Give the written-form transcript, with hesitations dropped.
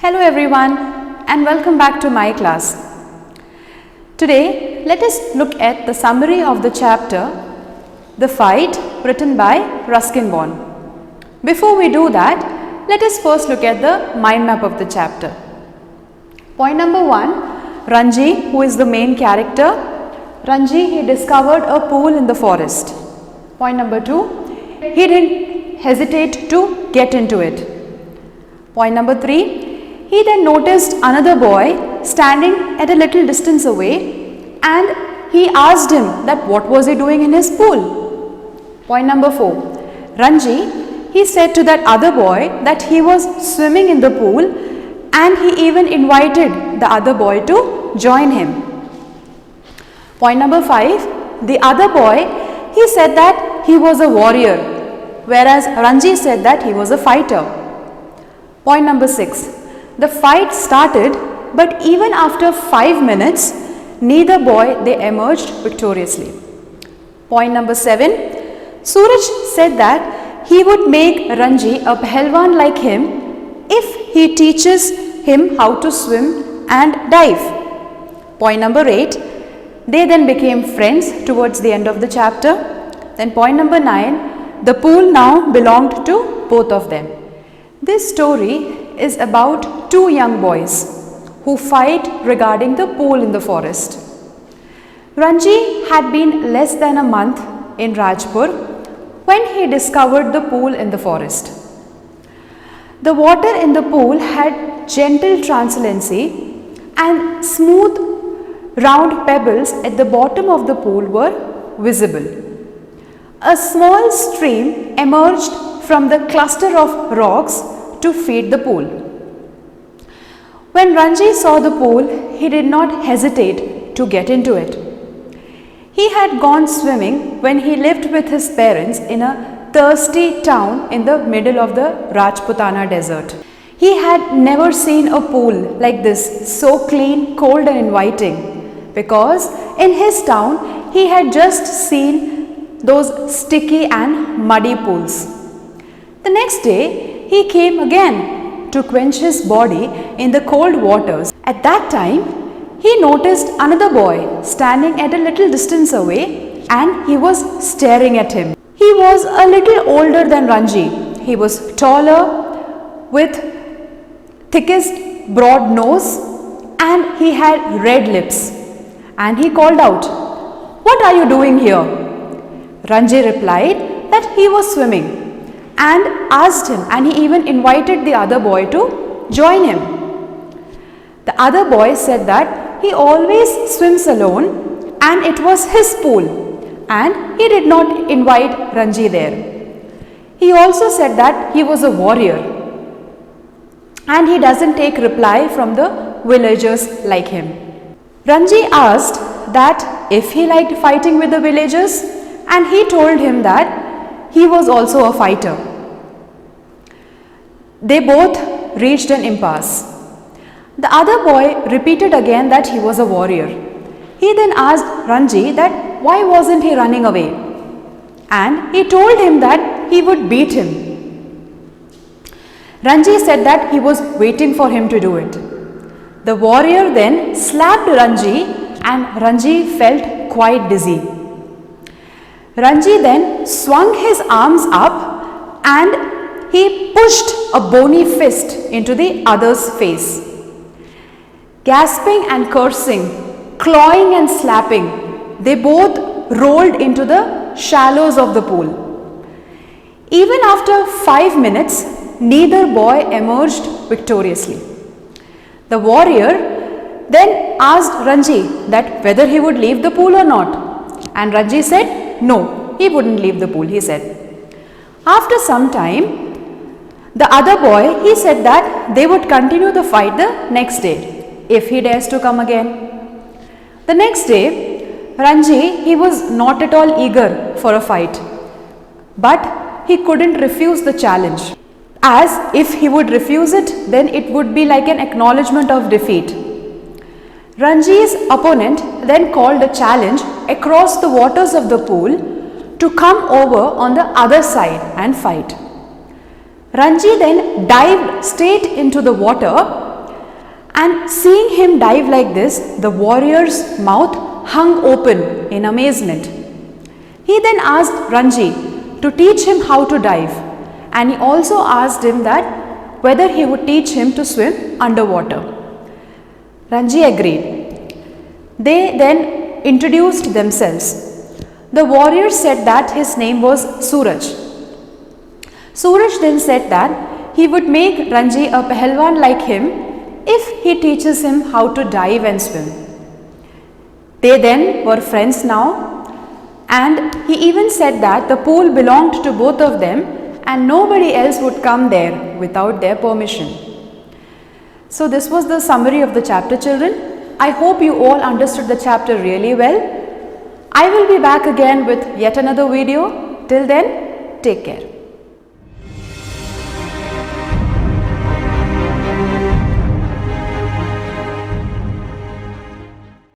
Hello everyone and welcome back to my class. Today let us look at the summary of the chapter The Fight, written by Ruskin Bond. Before we do that, let us first look at the mind map of the chapter. Point number 1, Ranji, who is the main character. Ranji, he discovered a pool in the forest. Point number 2, he didn't hesitate to get into it. Point number 3, he then noticed another boy standing at a little distance away and he asked him that what was he doing in his pool. Point number 4, Ranji, he said to that other boy that he was swimming in the pool and he even invited the other boy to join him. Point number 5, the other boy, he said that he was a warrior, whereas Ranji said that he was a fighter. Point number 6, the fight started, but even after 5 minutes, neither boy they emerged victoriously. Point number 7, Suraj said that he would make Ranji a Pahalwan like him if he teaches him how to swim and dive. Point number 8, they then became friends towards the end of the chapter. Then point number 9, the pool now belonged to both of them. This story is about two young boys who fight regarding the pool in the forest. Ranji had been less than a month in Rajpur when he discovered the pool in the forest. The water in the pool had gentle translucency and smooth round pebbles at the bottom of the pool were visible. A small stream emerged from the cluster of rocks to feed the pool. When Ranji saw the pool, he did not hesitate to get into it. He had gone swimming when he lived with his parents in a thirsty town in the middle of the Rajputana desert. He had never seen a pool like this, so clean, cold and inviting, because in his town he had just seen those sticky and muddy pools. The next day, he came again to quench his body in the cold waters. At that time, he noticed another boy standing at a little distance away and he was staring at him. He was a little older than Ranji. He was taller, with thickest broad nose, and he had red lips. And he called out, "What are you doing here?" Ranji replied that he was swimming and asked him, and he even invited the other boy to join him. The other boy said that he always swims alone and it was his pool and he did not invite Ranji there. He also said that he was a warrior and he doesn't take reply from the villagers like him. Ranji asked that if he liked fighting with the villagers, and he told him that he was also a fighter. They both reached an impasse. The other boy repeated again that he was a warrior. He then asked Ranji that why wasn't he running away, and he told him that he would beat him. Ranji said that he was waiting for him to do it. The warrior then slapped Ranji and Ranji felt quite dizzy. Ranji then swung his arms up and he pushed a bony fist into the other's face. Gasping and cursing, clawing and slapping, they both rolled into the shallows of the pool. Even after 5 minutes, neither boy emerged victoriously. The warrior then asked Ranji that whether he would leave the pool or not, and Ranji said no, he wouldn't leave the pool, he said. After some time, the other boy, he said that they would continue the fight the next day, if he dares to come again. The next day, Ranji, he was not at all eager for a fight, but he couldn't refuse the challenge, as if he would refuse it, then it would be like an acknowledgement of defeat. Ranji's opponent then called a challenge across the waters of the pool to come over on the other side and fight. Ranji then dived straight into the water And seeing him dive like this, the warrior's mouth hung open in amazement. He then asked Ranji to teach him how to dive, and he also asked him that whether he would teach him to swim underwater. Ranji agreed. They then introduced themselves. The warrior said that his name was Suraj. Suraj then said that he would make Ranji a pahalwan like him if he teaches him how to dive and swim. They then were friends now, and he even said that the pool belonged to both of them and nobody else would come there without their permission. So this was the summary of the chapter, children. I hope you all understood the chapter really well. I will be back again with yet another video. Till then, take care.